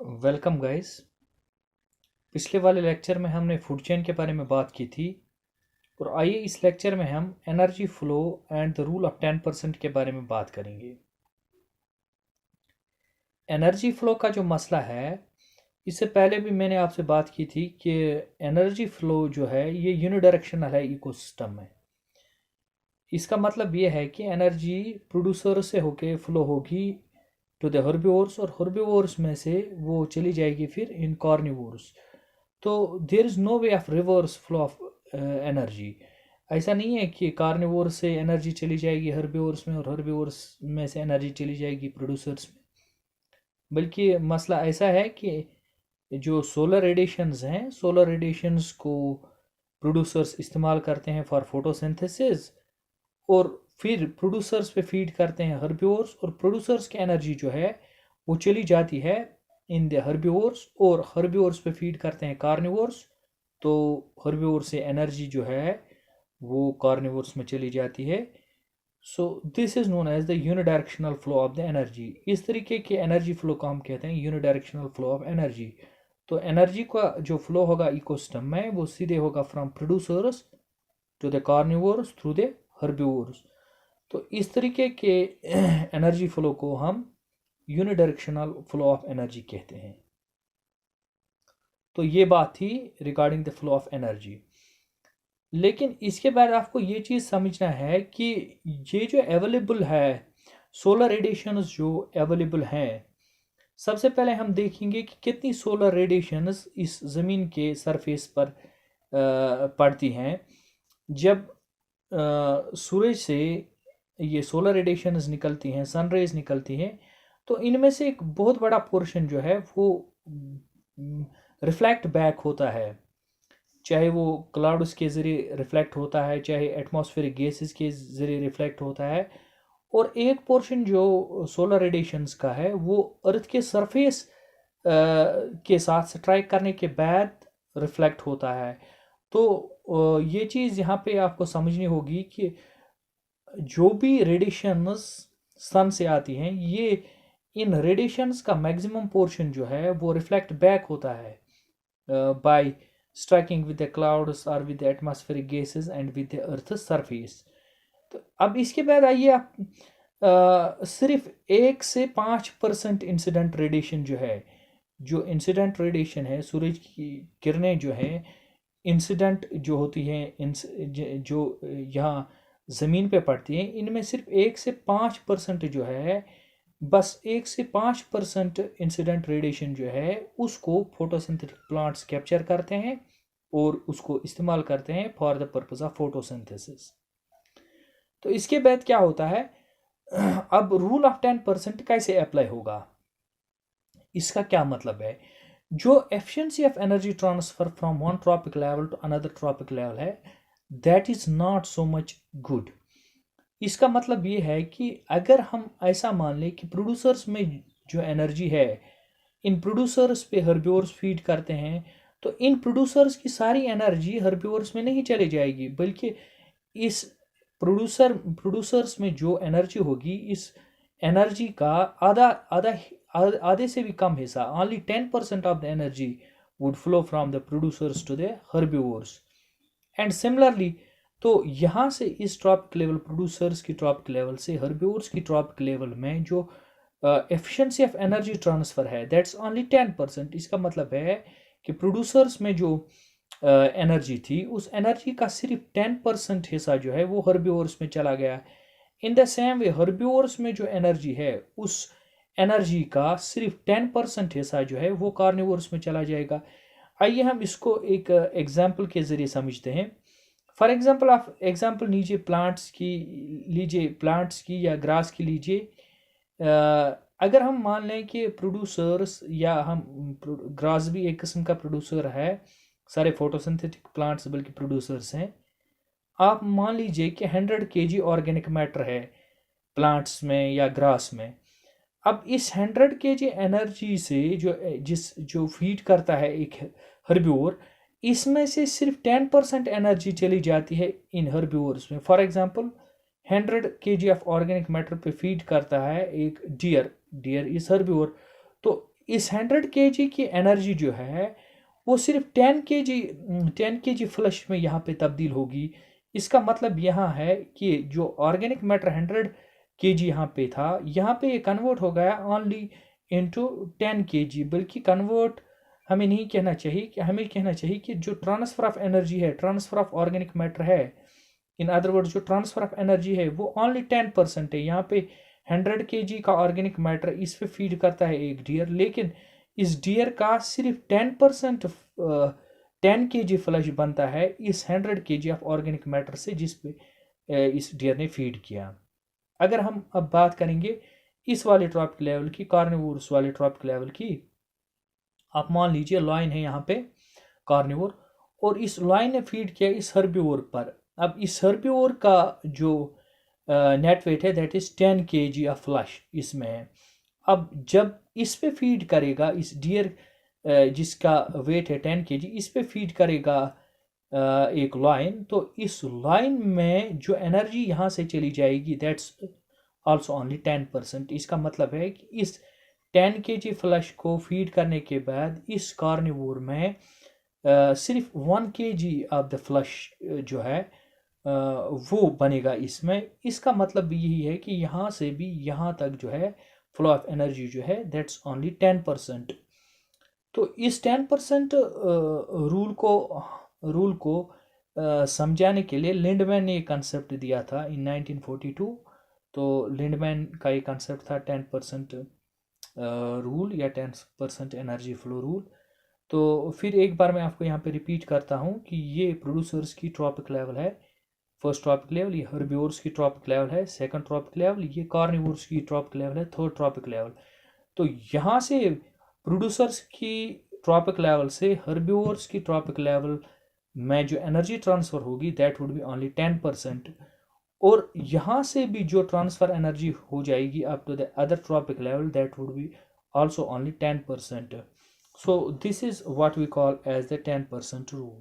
Welcome guys. पिछले वाले lecture में हमने फूड चेन के बारे में बात की थी और आइए इस लेक्चर में हम energy flow and the rule of 10% के बारे में बात करेंगे। एनर्जी फ्लो का जो मसला है, इससे पहले भी मैंने आपसे बात की थी कि एनर्जी फ्लो जो है ये यूनिडायरेक्शनल है इकोसिस्टम में। इसका मतलब ये है कि एनर्जी प्रोड्यूसर से होके फ्लो होगी टू द हर्बिवोर्स और हर्बिवोर्स में से वो चली जाएगी फिर इन कार्निवोर्स। तो there is no way of reverse flow of energy. ऐसा नहीं है कि कार्निवोर से एनर्जी चली जाएगी हर्बिवोर्स में और हर्बिवोर्स में से एनर्जी चली जाएगी प्रोड्यूसर्स में, बल्कि मसला ऐसा है कि जो सोलर रेडिएशंस हैं, सोलर रेडिएशंस को प्रोड्यूसर्स इस्तेमाल करते हैं फॉर फोटोसिंथेसिस और फिर प्रोड्यूसर्स पे फीड करते हैं हर्बिवोर्स और प्रोड्यूसर्स की एनर्जी जो है वो चली जाती है इन द हर्बिवोर्स और हर्बिवोर्स पे फीड करते हैं कार्निवोर्स। तो हर्बिवोर से एनर्जी जो है वो कार्निवोर्स में चली जाती है। So this is known as the unidirectional flow of the energy. इस तरीके के एनर्जी फ्लो को हम कहते हैं यूनिडायरेक्शनल फ्लो ऑफ एनर्जी। तो एनर्जी का जो फ्लो होगा इकोसिस्टम में वो सीधे होगा from producers to the carnivores through the herbivores. तो इस तरीके के एनर्जी फ्लो को हम यूनिडायरेक्शनल फ्लो ऑफ एनर्जी कहते हैं। तो ये बात थी regarding the flow of energy. लेकिन इसके बाद आपको ये चीज़ समझना है कि ये जो अवेलेबल है सोलर रेडिएशंस जो अवेलेबल हैं, सबसे पहले हम देखेंगे कि कितनी सोलर रेडिएशंस इस ज़मीन के सरफेस पर पड़ती हैं। जब सूरज से ये सोलर रेडिएशंस निकलती हैं, सन रेज निकलती हैं, तो इनमें से एक बहुत बड़ा पोर्शन जो है वो रिफ्लेक्ट बैक होता है। चाहे वो क्लाउड्स के ज़रिए रिफ्लेक्ट होता है, चाहे एटमॉस्फेरिक गैसेस के ज़रिए रिफ्लेक्ट होता है, और एक पोर्शन जो सोलर रेडिएशंस का है वो अर्थ के सरफेस के साथ स्ट्राइक करने के बाद रिफ्लेक्ट होता है। तो ये चीज़ यहाँ पे आपको समझनी होगी कि जो भी रेडिएशंस सन से आती हैं, ये इन रेडिएशंस का मैक्सिमम पोर्शन जो है वो रिफ्लेक्ट बैक होता है bye striking with the clouds or with the atmospheric gases and with the earth's surface। तो अब इसके बाद आइए आप सिर्फ 1 से 5% इंसिडेंट रेडिएशन जो है, जो इंसिडेंट रेडिएशन है, सूरज की किरणें जो है इंसिडेंट जो होती हैं जो यहाँ ज़मीन पे पड़ती हैं, इनमें सिर्फ 1 से 5% जो है, बस 1 से 5% इंसिडेंट रेडिएशन जो है उसको फोटोसिंथेटिक प्लांट्स कैप्चर करते हैं और उसको इस्तेमाल करते हैं for the purpose of photosynthesis. तो इसके बाद क्या होता है, अब रूल ऑफ 10% कैसे अप्लाई होगा, इसका क्या मतलब है। जो efficiency of energy transfer from one trophic level to another trophic level है, that is not so much good. इसका मतलब ये है कि अगर हम ऐसा मान लें कि प्रोड्यूसर्स में जो एनर्जी है, इन प्रोड्यूसर्स पे हर्बिवोर्स फीड करते हैं, तो इन प्रोड्यूसर्स की सारी एनर्जी हर्बिवोर्स में नहीं चली जाएगी, बल्कि इस प्रोड्यूसर्स में जो एनर्जी होगी, इस एनर्जी का आधे से भी कम हिस्सा, only 10% of the energy would flow from the producers to the herbivores. And similarly, तो यहाँ से इस ट्रॉपिक लेवल प्रोड्यूसर्स की ट्रॉपिक लेवल से हर्बिवोर्स की ट्रॉपिक लेवल में जो एफिशिएंसी ऑफ एनर्जी ट्रांसफ़र है, दैट्स ओनली 10%। इसका मतलब है कि प्रोड्यूसर्स में जो एनर्जी थी, उस एनर्जी का सिर्फ 10% हिस्सा जो है वो हर्बिवोर्स में चला गया। In the same way herbivores में जो एनर्जी है, उस एनर्जी का सिर्फ 10% हिस्सा जो है वो कार्निवोर्स में चला जाएगा। आइए हम इसको एक एग्जाम्पल के ज़रिए समझते हैं। फॉर एग्जाम्पल, आप एग्जाम्पल लीजिए प्लांट्स की या ग्रास की लीजिए। अगर हम मान लें कि प्रोड्यूसर्स, या हम ग्रास भी एक किस्म का प्रोड्यूसर है, सारे फोटोसिंथेटिक प्लांट्स बल्कि प्रोड्यूसर्स हैं। आप मान लीजिए कि 100 kg ऑर्गेनिक मैटर है प्लांट्स में या ग्रास में। अब इस 100 kg एनर्जी से जो फीड करता है एक हर्बिवोर, इसमें से सिर्फ 10% एनर्जी चली जाती है इन हर्बिवोर्स में। For example, 100 kg of organic matter पे फीड करता है एक डियर इस हर्बिवोर, तो इस 100 kg की एनर्जी जो है वो सिर्फ 10 kg फ्लश में यहाँ पे तब्दील होगी। इसका मतलब यहाँ है कि जो ऑर्गेनिक मैटर 100 kg यहाँ पे था, यहाँ पे कन्वर्ट हो गया ओनली इनटू 10 kg। बल्कि कन्वर्ट हमें नहीं कहना चाहिए, कि हमें कहना चाहिए कि जो ट्रांसफर ऑफ एनर्जी है, ट्रांसफर ऑफ ऑर्गेनिक मैटर है, इन अदर वर्ड्स जो ट्रांसफर ऑफ एनर्जी है वो ओनली 10% है। यहाँ पे 100 kg का ऑर्गेनिक मैटर इस पे फीड करता है एक डियर, लेकिन इस डियर का सिर्फ 10% 10 kg फ्लश बनता है इस 100 kg ऑफ ऑर्गेनिक मैटर से जिस पे इस डियर ने फीड किया। अगर हम अब बात करेंगे इस वाले ट्रॉपिक लेवल की, कार्निवोरस वाले ट्रॉपिक लेवल की, आप मान लीजिए लाइन है यहाँ पे कार्निवोर, और इस लाइन ने फीड किया इस हर्बिवोर पर। अब इस हर्बिवोर का जो नेट वेट है that is 10 kg of flush इसमें है। अब जब इस पे फीड करेगा इस डियर जिसका वेट है 10 kg, इस पे फीड करेगा एक लाइन, तो इस लाइन में जो एनर्जी यहाँ से चली जाएगी दैट्स आल्सो ओनली 10%। इसका मतलब है कि इस 10 kg फ्लश को फीड करने के बाद इस कार्निवोर में सिर्फ 1 kg ऑफ द फ्लश जो है वो बनेगा इसमें। इसका मतलब भी यही है कि यहाँ से भी यहाँ तक जो है फ्लो ऑफ एनर्जी जो है दैट्स ओनली 10%। तो इस 10% रूल को समझाने के लिए लिंडमैन ने एक कंसेप्ट दिया था इन 1942। तो लिंडमैन का एक कंसेप्ट था 10% रूल या 10% एनर्जी फ्लो रूल। तो फिर एक बार मैं आपको यहाँ पे रिपीट करता हूँ कि ये प्रोड्यूसर्स की ट्रॉपिक लेवल है, फर्स्ट ट्रॉपिक लेवल, ये हर्बिवोर्स की ट्रॉपिक लेवल है सेकंड ट्रॉपिक लेवल, ये कार्निवोर्स की ट्रॉपिक लेवल है थर्ड ट्रॉपिक लेवल। तो यहाँ से प्रोड्यूसर्स की ट्रॉपिक लेवल से हर्बिवोर्स की ट्रॉपिक लेवल में जो एनर्जी ट्रांसफर होगी दैट वुड बी ओनली 10%, और यहाँ से भी जो ट्रांसफर एनर्जी हो जाएगी up to the other trophic level that would be also only 10%. So this is what we call as the 10% rule.